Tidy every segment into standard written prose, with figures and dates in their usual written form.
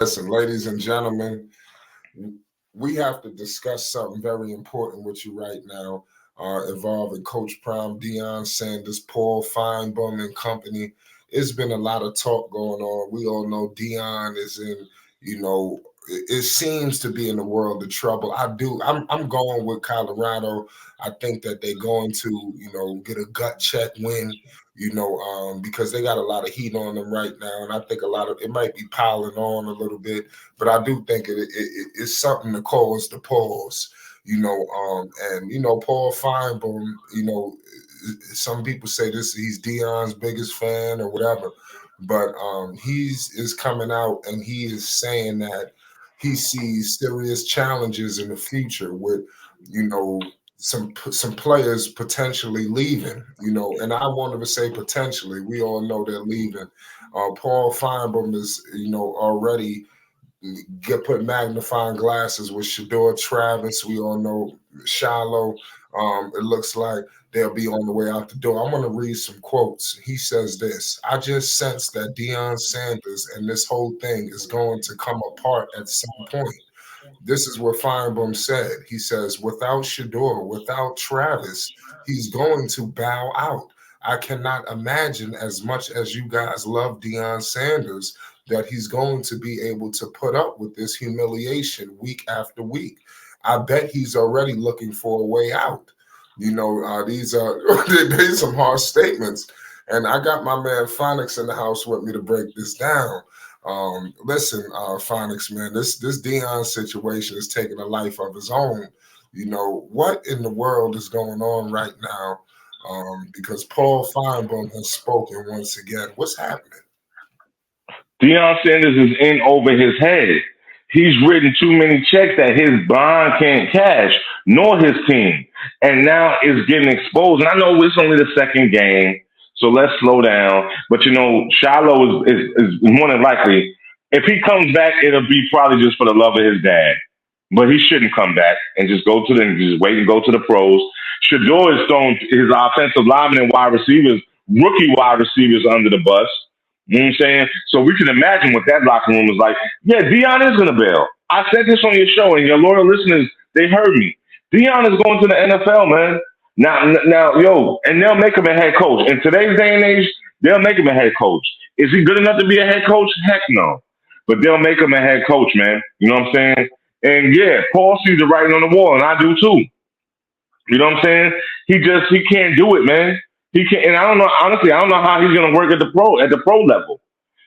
Listen, ladies and gentlemen, we have to discuss something very important with you right now, involving Coach Prime, Deion Sanders, Paul Finebaum, and company. It's been a lot of talk going on. We all know Deion is in, it seems to be in the world of trouble. I'm going with Colorado. I think that they're going to, get a gut check win, because they got a lot of heat on them right now. And I think a lot of it might be piling on a little bit, but I do think it's something to cause the pause, and Paul Feinbaum, some people say he's Deion's biggest fan or whatever, but he's is coming out and he is saying that he sees serious challenges in the future with, some players potentially leaving, and I wanted to say potentially. We all know they're leaving. Paul Feinbaum is, already get put magnifying glasses with Shedeur Travis. We all know Shiloh. It looks like they'll be on the way out the door. I'm going to read some quotes. He says this: I just sense that Deion Sanders and this whole thing is going to come apart at some point. This is what Finebaum said. He says, without Shedeur, without Travis, he's going to bow out. I cannot imagine, as much as you guys love Deion Sanders, that he's going to be able to put up with this humiliation week after week. I bet he's already looking for a way out. These are these some harsh statements. And I got my man Phonics in the house with me to break this down. Listen, Phonics, man, this Deion situation is taking a life of its own. What in the world is going on right now? Because Paul Finebaum has spoken once again. What's happening? Deion Sanders is in over his head. He's written too many checks that his bond can't cash, nor his team. And now it's getting exposed. And I know it's only the second game, so let's slow down. But, Shiloh is more than likely, if he comes back, it'll be probably just for the love of his dad. But he shouldn't come back and just just wait and go to the pros. Shedeur is throwing his offensive linemen and wide receivers, rookie wide receivers under the bus. You know what I'm saying? So we can imagine what that locker room is like. Yeah, Deion is going to bail. I said this on your show, and your loyal listeners, they heard me. Deion is going to the NFL, man. Now, and they'll make him a head coach. In today's day and age, they'll make him a head coach. Is he good enough to be a head coach? Heck no. But they'll make him a head coach, man. You know what I'm saying? And yeah, Paul sees the writing on the wall, and I do too. You know what I'm saying? He can't do it, man. He can't, and I don't know. Honestly, I don't know how he's going to work at the pro level.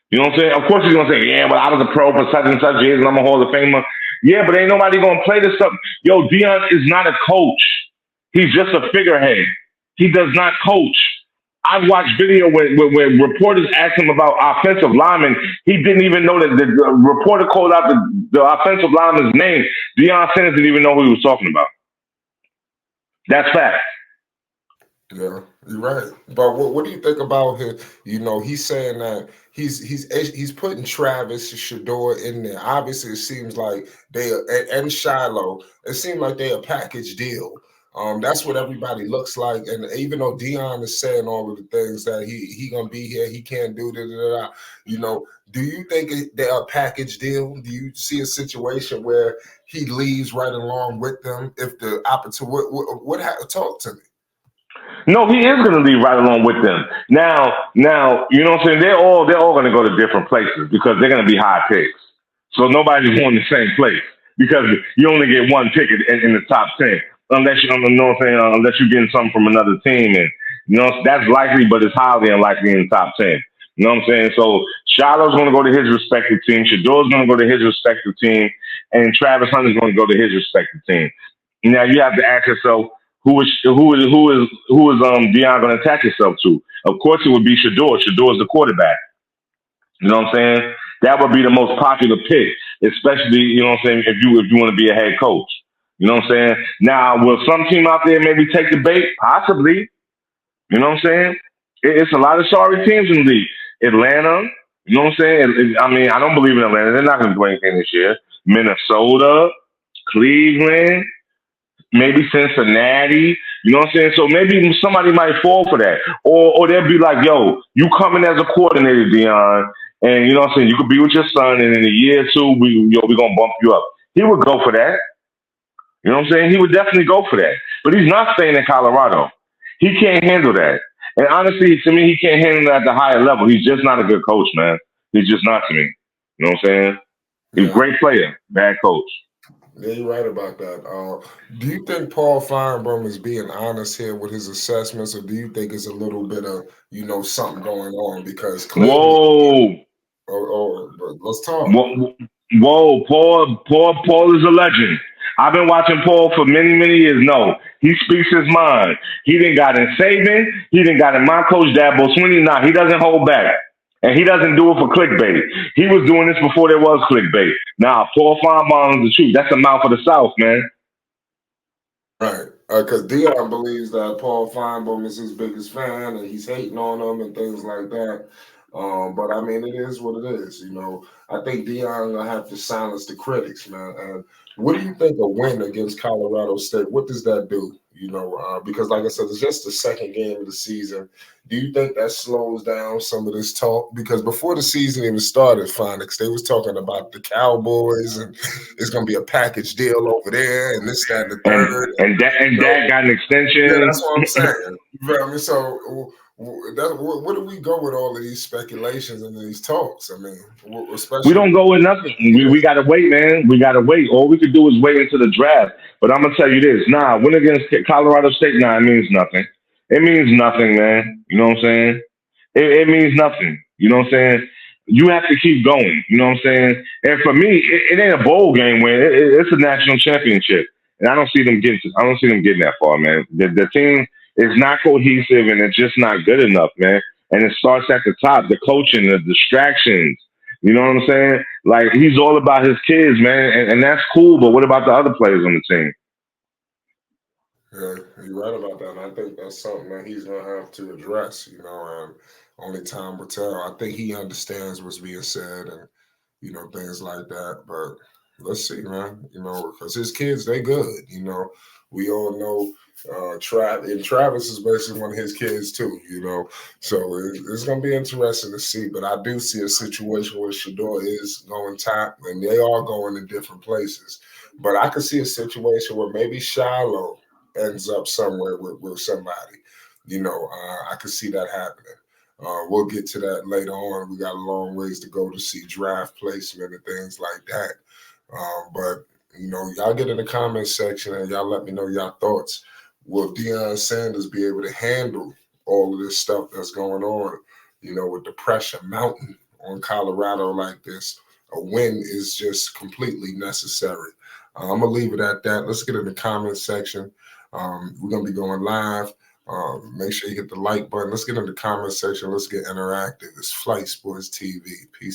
You know what I'm saying? Of course, he's going to say, "Yeah, but I was a pro for such and such years, and I'm a Hall of Famer." Yeah, but ain't nobody going to play this stuff. Yo, Deion is not a coach. He's just a figurehead. He does not coach. I've watched video where reporters asked him about offensive linemen. He didn't even know that the reporter called out the offensive lineman's name. Deion Sanders didn't even know who he was talking about. That's fact. Yeah, you're right. But what do you think about him? He's saying that he's putting Travis Shedeur in there. Obviously, it seems like and Shiloh. It seems like they're a package deal. That's what everybody looks like. And even though Deion is saying all of the things that he gonna be here, he can't do that. Do you think they're a package deal? Do you see a situation where he leaves right along with them if the opportunity? Talk to me. No, he is going to leave right along with them. Now, you know what I'm saying? They're all going to go to different places because they're going to be high picks. So nobody's going to the same place because you only get one pick in the top 10 unless unless you're getting something from another team, and that's likely, but it's highly unlikely in the top 10. You know what I'm saying? So Shiloh's going to go to his respective team. Shadeur's going to go to his respective team, and Travis Hunter's going to go to his respective team. Now you have to ask yourself, who is Deion going to attach himself to? Of course, it would be Shedeur. Shedeur is the quarterback. You know what I'm saying? That would be the most popular pick, especially if you want to be a head coach. You know what I'm saying? Now, will some team out there maybe take the bait? Possibly. You know what I'm saying? It's a lot of sorry teams in the league. Atlanta. You know what I'm saying? I don't believe in Atlanta. They're not going to do anything this year. Minnesota, Cleveland. Maybe Cincinnati, you know what I'm saying? So maybe somebody might fall for that. Or they'll be like, yo, you coming as a coordinator, Deion, And you know what I'm saying? You could be with your son, and in a year or two, we gonna bump you up. He would go for that. You know what I'm saying? He would definitely go for that. But he's not staying in Colorado. He can't handle that. And honestly, to me, he can't handle it at the higher level. He's just not a good coach, man. He's just not to me. You know what I'm saying? He's a Yeah, great player, bad coach. yeah, you're right about that. Do you think Paul Finebaum is being honest here with his assessments, or do you think it's a little bit of something going on? Because clearly, Whoa. but let's talk. Whoa, whoa, Paul is a legend. I've been watching Paul for many, many years. No, he speaks his mind. He didn't got in Saban. He didn't got in my coach, Dabo Swinney. Nah, he doesn't hold back. And he doesn't do it for clickbait. He was doing this before there was clickbait. Now, Paul Finebaum is the truth. That's the mouth of the South, man. Right. Because Deion believes that Paul Finebaum is his biggest fan and he's hating on him and things like that. But I mean, it is what it is. I think Deion will have to silence the critics, man. And what do you think a win against Colorado State? What does that do? Because like I said, it's just the second game of the season. Do you think that slows down some of this talk? Because before the season even started, Phonics, they was talking about the Cowboys and it's going to be a package deal over there and this, that, and the third. Dad got an Yeah, extension. that's what I'm saying. You feel me? So, where do we go with all of these speculations and these talks? I mean, We especially. don't go with nothing. We gotta wait, man. We gotta wait. All we could do is wait until the draft. But I'm gonna tell you this: nah, win against Colorado State, nah, it means nothing. It means nothing, man. You know what I'm saying? It means nothing. You know what I'm saying? You have to keep going. You know what I'm saying? And for me, it ain't a bowl game win. It's a national championship, and I don't see them getting. I don't see them getting that far, man. The team is not cohesive, and it's just not good enough, man. And it starts at the top: the coaching, the distractions. You know what I'm saying? Like he's all about his kids, man, and that's cool. But what about the other players on the team? Yeah, you're right about that. And I think that's something that he's gonna have to address. And only time will tell. I think he understands what's being said and things like that. But let's see, man. Because his kids, they good. We all know Travis is basically one of his kids too. So it's gonna be interesting to see. But I do see a situation where Shedeur is going top, and they are going in different places. But I could see a situation where maybe Shiloh ends up somewhere with somebody. I could see that happening. We'll get to that later on. We got a long ways to go to see draft placement and things like that. But y'all get in the comment section and y'all let me know your thoughts. Will Deion Sanders be able to handle all of this stuff that's going on? With the pressure mounting on Colorado like this, a win is just completely necessary. I'm gonna leave it at that. Let's get in the comment section. We're gonna be going live. Make sure you hit the like button. Let's get in the comment section. Let's get interactive. It's Flight Sports TV. Peace.